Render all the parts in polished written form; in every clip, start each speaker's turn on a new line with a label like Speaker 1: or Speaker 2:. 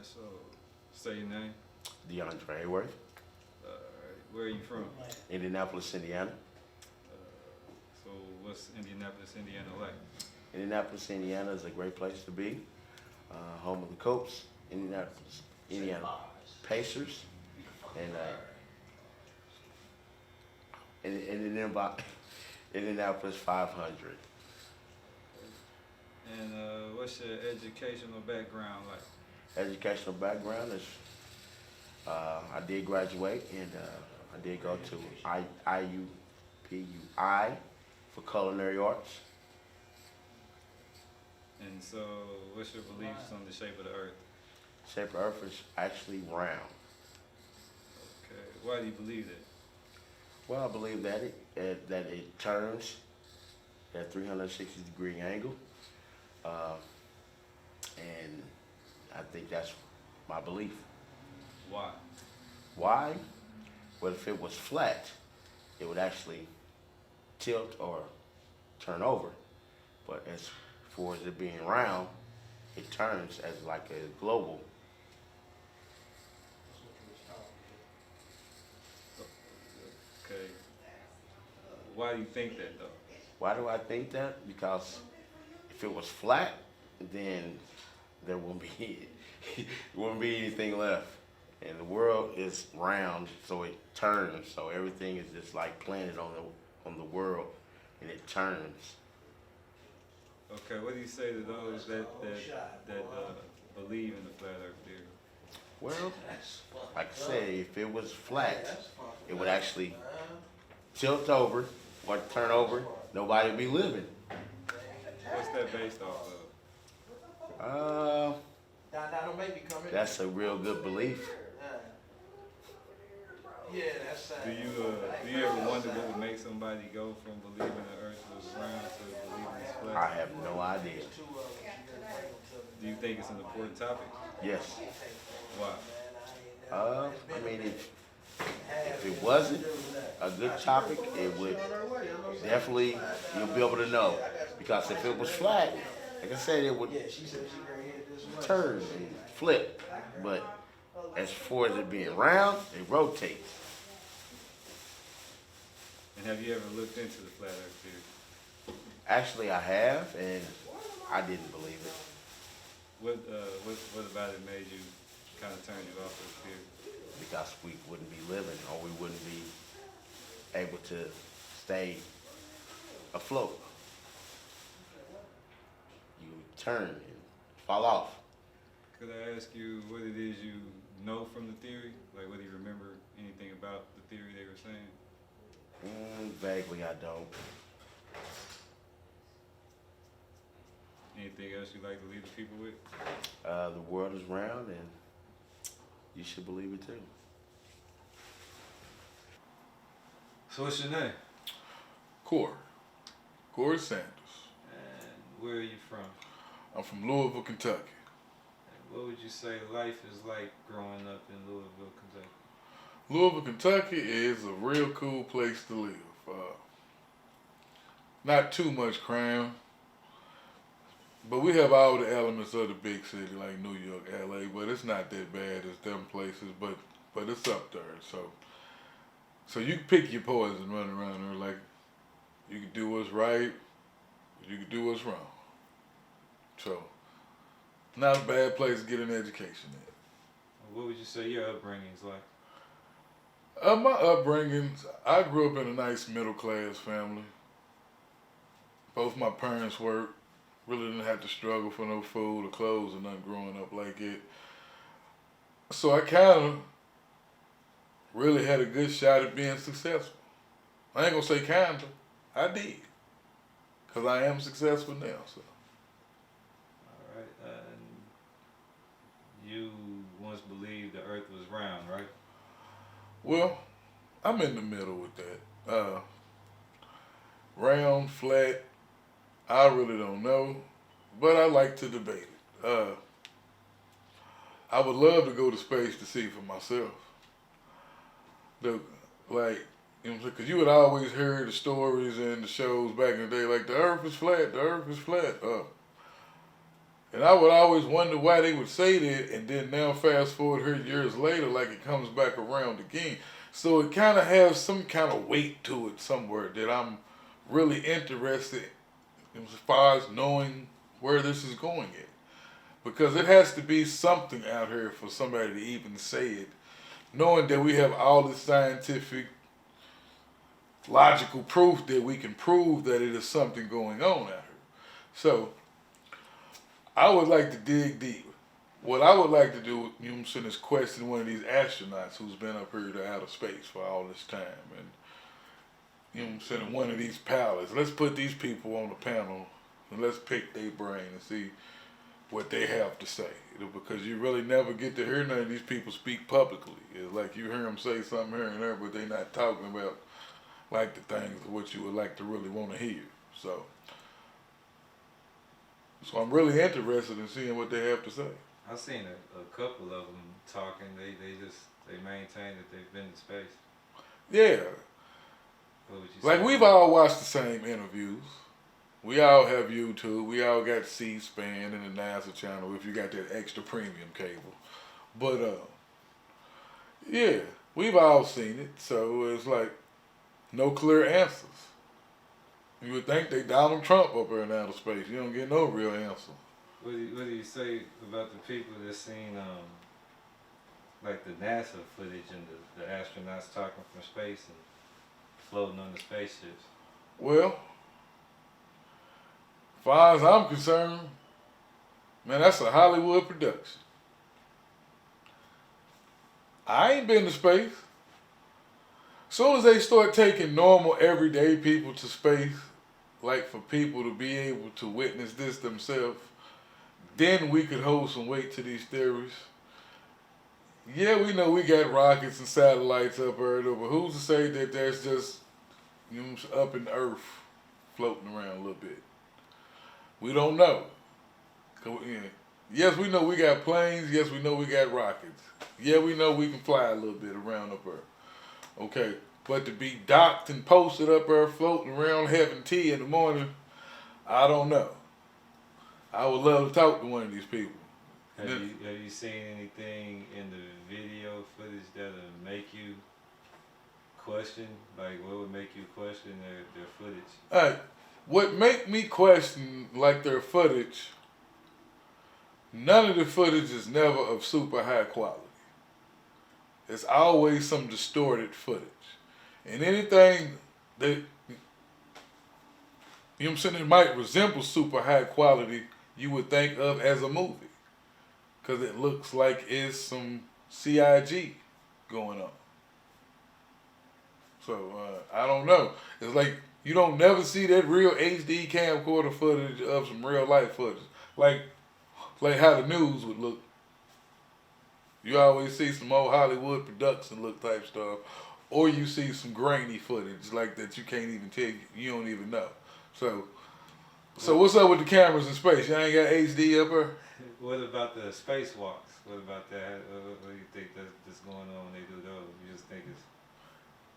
Speaker 1: Alright, so say your name.
Speaker 2: DeAndre Hayworth,
Speaker 1: Alright, where are you from?
Speaker 2: Indianapolis, Indiana.
Speaker 1: So what's Indianapolis, Indiana like?
Speaker 2: Indianapolis, Indiana is a great place to be. Home of the Colts, Indianapolis, Indiana Pacers, and Indianapolis 500.
Speaker 1: And what's your educational background like?
Speaker 2: Educational background is I did graduate and I did go to IUPUI for culinary arts.
Speaker 1: And so what's your beliefs on the shape of the earth?
Speaker 2: Shape of Earth is actually round.
Speaker 1: Okay, why do you believe that?
Speaker 2: Well, I believe that it turns at 360-degree angle, and I think that's my belief.
Speaker 1: Why?
Speaker 2: Why? Well, if it was flat, it would actually tilt or turn over. But as far as it being round, it turns as like a global.
Speaker 1: Okay. Why do you think that though?
Speaker 2: Why do I think that? Because if it was flat, then there wouldn't be there wouldn't be anything left. And the world is round, so it turns. So everything is just like planted on the world, and it turns.
Speaker 1: Okay, what do you say to those that believe in the flat earth theory?
Speaker 2: Well, like I said, if it was flat, it would actually tilt over or turn over. Nobody would be living.
Speaker 1: What's that based off of?
Speaker 2: That's a real good belief.
Speaker 1: Do you ever wonder what would make somebody go from believing the earth was round to believing it's
Speaker 2: I
Speaker 1: flat?
Speaker 2: have no idea.
Speaker 1: Do you think it's an important topic?
Speaker 2: Yes.
Speaker 1: Why?
Speaker 2: I mean, if it wasn't a good topic, it would definitely, you'll be able to know. Because if it was flat, like I said, it would turn and flip. But as far as it being round, it rotates.
Speaker 1: And have you ever looked into the flat earth theory?
Speaker 2: Actually, I have, and I didn't believe it.
Speaker 1: What about it made you kind of turn you off of the theory?
Speaker 2: Because we wouldn't be living, or we wouldn't be able to stay afloat. You turn and fall off.
Speaker 1: Could I ask you what it is you know from the theory? Like, whether you remember anything about the theory they were saying?
Speaker 2: Vaguely, I don't.
Speaker 1: Anything else you'd like to leave the people with?
Speaker 2: The world is round, and you should believe it too.
Speaker 1: So what's your name?
Speaker 3: Corey Sanders.
Speaker 1: And where are you from?
Speaker 3: I'm from Louisville, Kentucky.
Speaker 1: And what would you say life is like growing up in Louisville, Kentucky?
Speaker 3: Louisville, Kentucky is a real cool place to live. Not too much crime, but we have all the elements of the big city like New York, LA, but it's not that bad as them places, but it's up there. So you can pick your poison running around there. Like, you can do what's right, you can do what's wrong. So, not a bad place to get an education in.
Speaker 1: What would you say your upbringing's like?
Speaker 3: My upbringing, I grew up in a nice middle class family. Both my parents worked, really didn't have to struggle for no food or clothes or nothing growing up like it. So I kind of really had a good shot at being successful. I ain't gonna say kinda, I did. Cause I am successful now, so.
Speaker 1: All right, and you once believed the earth was round, right?
Speaker 3: Well, I'm in the middle with that. Round, flat, I really don't know, but I like to debate it. I would love to go to space to see for myself. Like, you know what I'm saying? Because you had always heard the stories and the shows back in the day, like the earth is flat, the earth is flat. And I would always wonder why they would say that, and then now fast forward here years later, like it comes back around again. So it kind of has some kind of weight to it somewhere that I'm really interested in as far as knowing where this is going at. Because it has to be something out here for somebody to even say it, knowing that we have all the scientific, logical proof that we can prove that it is something going on out here. So I would like to dig deep. What I would like to do, you know what I'm saying, is question one of these astronauts who's been up here to outer space for all this time. And, you know what I'm saying, one of these pilots. Let's put these people on the panel and let's pick their brain and see what they have to say. Because you really never get to hear none of these people speak publicly. It's like you hear them say something here and there, but they're not talking about like the things of what you would like to really want to hear. So I'm really interested in seeing what they have to say.
Speaker 1: I've seen a couple of them talking. They maintain that they've been to space.
Speaker 3: Yeah.
Speaker 1: What would you say?
Speaker 3: Like we've all watched the same interviews. We all have YouTube. We all got C-SPAN and the NASA channel if you got that extra premium cable. But yeah, we've all seen it. So it's like no clear answers. You would think they Donald Trump up there in outer space. You don't get no real answer.
Speaker 1: What do you say about the people that seen like the NASA footage and the astronauts talking from space and floating on the spaceships?
Speaker 3: Well, as far as I'm concerned, man, that's a Hollywood production. I ain't been to space. As soon as they start taking normal, everyday people to space, like for people to be able to witness this themselves, then we could hold some weight to these theories. Yeah, we know we got rockets and satellites up there, but who's to say that there's just, you know, up in the earth floating around a little bit? We don't know. Yes, we know we got planes. Yes, we know we got rockets. Yeah, we know we can fly a little bit around up there. Okay, but to be docked and posted up there floating around having tea in the morning, I don't know. I would love to talk to one of these people.
Speaker 1: Have you seen anything in the video footage that'll make you question? Like, what would make you question their footage?
Speaker 3: All right, what make me question like their footage? None of the footage is never of super high quality. It's always some distorted footage. And anything that, you know what I'm saying, it might resemble super high quality, you would think of as a movie. Because it looks like it's some CIG going on. So, I don't know. It's like you don't never see that real HD camcorder footage of some real life footage. Like how the news would look. You always see some old Hollywood production look type stuff. Or you see some grainy footage like that you can't even tell, you don't even know. So what's up with the cameras in space? You ain't got HD up there?
Speaker 1: What about the spacewalks? What about that? What do you think that's going on when they do those? You just think it's...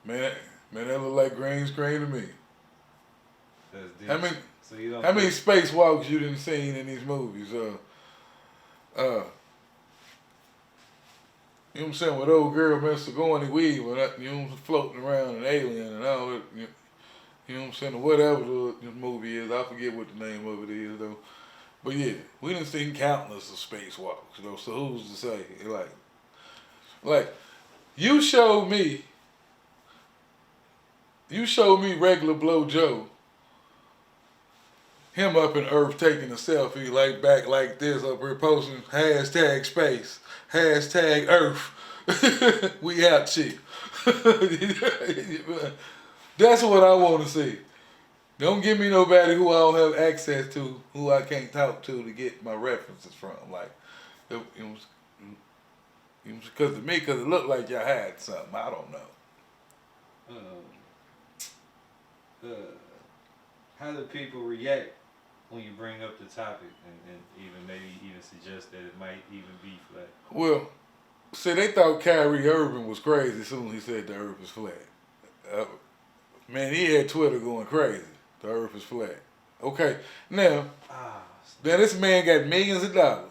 Speaker 3: Man, that look like green screen to me.
Speaker 1: That's deep. So you don't
Speaker 3: how many spacewalks you done seen in these movies? You know what I'm saying? With old girl, Mr. Sigourney Weaver, you know, floating around an alien and all that. You know what I'm saying? Or whatever the movie is. I forget what the name of it is, though. But yeah, we done seen countless of spacewalks, though. So who's to say? Like, you showed me regular Blow Joe, him up in Earth taking a selfie, like back like this, up here posting #space, #Earth. We out shit. That's what I want to see. Don't give me nobody who I don't have access to, who I can't talk to get my references from. Like, because to me, because it looked like y'all had something. I don't know.
Speaker 1: How do people react when you bring up the topic and even suggest that it might even be flat?
Speaker 3: Well, see, they thought Kyrie Irving was crazy as soon as he said the earth is flat. Man, he had Twitter going crazy. The earth is flat. Okay, now. Then this man got millions of dollars.